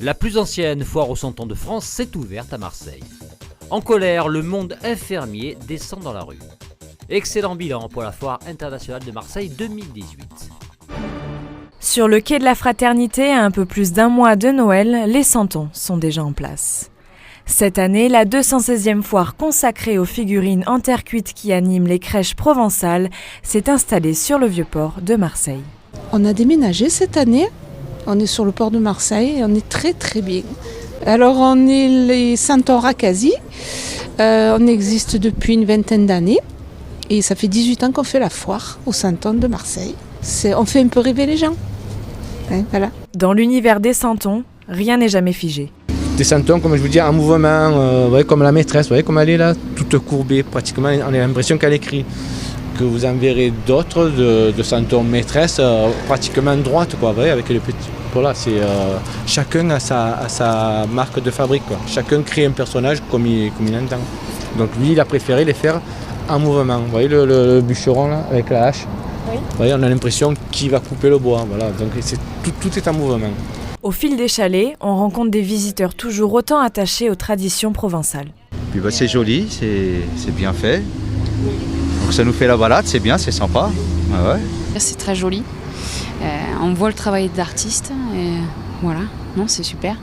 La plus ancienne foire aux 100 ans de France s'est ouverte à Marseille. En colère, le monde infirmier descend dans la rue. Excellent bilan pour la foire internationale de Marseille 2018. Sur le quai de la Fraternité, à un peu plus d'un mois de Noël, les 100 ans sont déjà en place. Cette année, la 216e foire consacrée aux figurines en terre cuite qui animent les crèches provençales s'est installée sur le Vieux-Port de Marseille. On a déménagé cette année, on est sur le port de Marseille et on est très très bien. Alors on est les 100 ans Racasi, on existe depuis une vingtaine d'années et ça fait 18 ans qu'on fait la foire aux 100 ans de Marseille. On fait un peu rêver les gens. Voilà. Dans l'univers des 100 ans, rien n'est jamais figé. Des 100 ans, comme je vous dis, en mouvement, comme la maîtresse, vous voyez comme elle est là, toute courbée, pratiquement, on a l'impression qu'elle écrit. Que vous en verrez d'autres de 100 ans maîtresse, pratiquement droite, quoi, vous voyez, avec les petits. Voilà, chacun a sa marque de fabrique, quoi. Chacun crée un personnage comme il entend. Donc lui, il a préféré les faire en mouvement. Vous voyez le bûcheron là, avec la hache. Oui. Vous voyez, on a l'impression qu'il va couper le bois. Voilà. Donc tout est en mouvement. Au fil des chalets, on rencontre des visiteurs toujours autant attachés aux traditions provençales. Puis c'est joli, c'est bien fait. Donc ça nous fait la balade, c'est bien, c'est sympa. Ah ouais. C'est très joli. On voit le travail d'artiste et voilà, non, c'est super.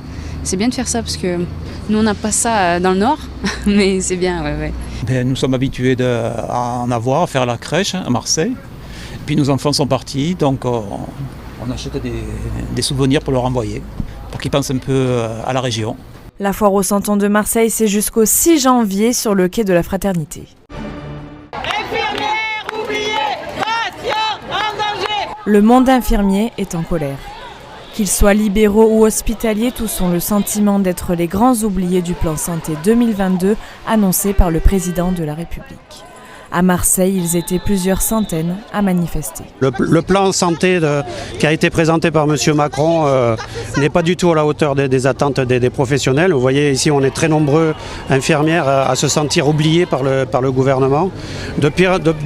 C'est bien de faire ça parce que nous on n'a pas ça dans le Nord, mais c'est bien, ouais. Nous sommes habitués à en avoir, à faire la crèche à Marseille. Et puis nos enfants sont partis, donc on achète des souvenirs pour leur envoyer, pour qu'ils pensent un peu à la région. La foire aux 100 ans de Marseille, c'est jusqu'au 6 janvier sur le quai de la Fraternité. Le monde infirmier est en colère. Qu'ils soient libéraux ou hospitaliers, tous ont le sentiment d'être les grands oubliés du plan santé 2022 annoncé par le président de la République. À Marseille, ils étaient plusieurs centaines à manifester. Le plan santé qui a été présenté par M. Macron n'est pas du tout à la hauteur des attentes des professionnels. Vous voyez ici, on est très nombreux infirmières à se sentir oubliées par le gouvernement. De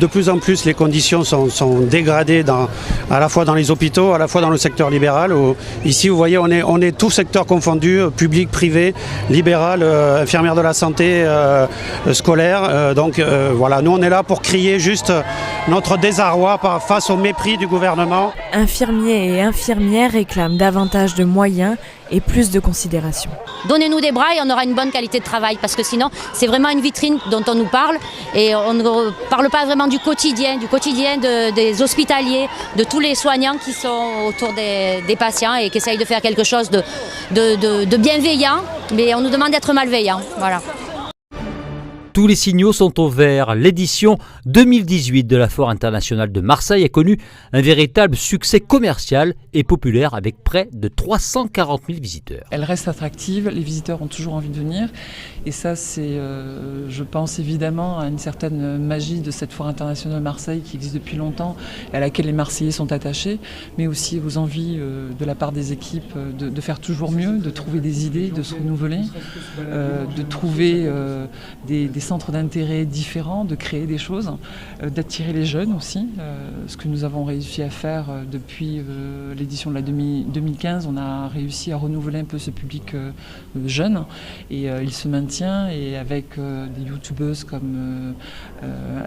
plus en plus, les conditions sont dégradées à la fois dans les hôpitaux, à la fois dans le secteur libéral. Ici, vous voyez, on est tout secteur confondu, public, privé, libéral, infirmière de la santé, scolaire. Donc voilà, nous on est là pour crier juste notre désarroi face au mépris du gouvernement. Infirmiers et infirmières réclament davantage de moyens et plus de considération. Donnez-nous des bras et on aura une bonne qualité de travail parce que sinon c'est vraiment une vitrine dont on nous parle et on ne parle pas vraiment du quotidien des hospitaliers, de tous les soignants qui sont autour des patients et qui essayent de faire quelque chose de bienveillant, mais on nous demande d'être malveillant. Voilà. Tous les signaux sont au vert. L'édition 2018 de la Foire internationale de Marseille a connu un véritable succès commercial et populaire avec près de 340 000 visiteurs. Elle reste attractive, les visiteurs ont toujours envie de venir et ça c'est, je pense évidemment à une certaine magie de cette Foire internationale de Marseille qui existe depuis longtemps et à laquelle les Marseillais sont attachés, mais aussi aux envies de la part des équipes de faire toujours mieux, de trouver des idées, de se renouveler, de trouver des centres d'intérêt différents, de créer des choses, d'attirer les jeunes aussi. Ce que nous avons réussi à faire depuis l'édition de la 2015, on a réussi à renouveler un peu ce public jeune et il se maintient et avec des youtubeuses comme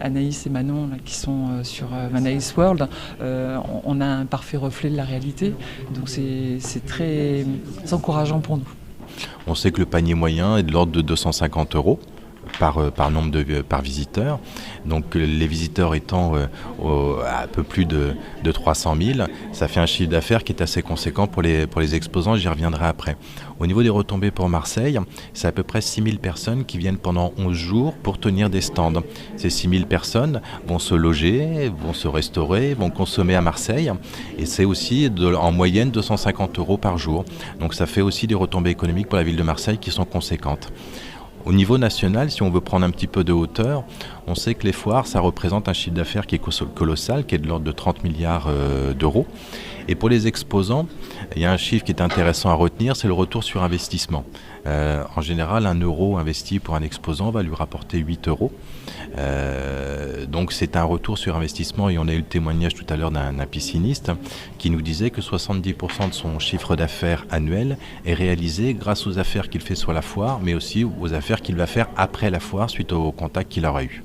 Anaïs et Manon là, qui sont sur Anaïs World, on a un parfait reflet de la réalité. Donc c'est très encourageant pour nous. On sait que le panier moyen est de l'ordre de 250 € par visiteur. Donc les visiteurs étant à peu plus de 300 000, ça fait un chiffre d'affaires qui est assez conséquent pour les exposants, j'y reviendrai après. Au niveau des retombées pour Marseille, c'est à peu près 6 000 personnes qui viennent pendant 11 jours pour tenir des stands. Ces 6 000 personnes vont se loger, vont se restaurer, vont consommer à Marseille et c'est aussi en moyenne 250 € par jour. Donc ça fait aussi des retombées économiques pour la ville de Marseille qui sont conséquentes. Au niveau national, si on veut prendre un petit peu de hauteur, On sait que les foires, ça représente un chiffre d'affaires qui est colossal, qui est de l'ordre de 30 milliards d'euros. Et pour les exposants, il y a un chiffre qui est intéressant à retenir, c'est le retour sur investissement. En général, 1 euro investi pour un exposant va lui rapporter 8 euros. Donc c'est un retour sur investissement, et on a eu le témoignage tout à l'heure d'un pisciniste qui nous disait que 70% de son chiffre d'affaires annuel est réalisé grâce aux affaires qu'il fait sur la foire, mais aussi aux affaires qu'il va faire après la foire suite au contact qu'il aura eu.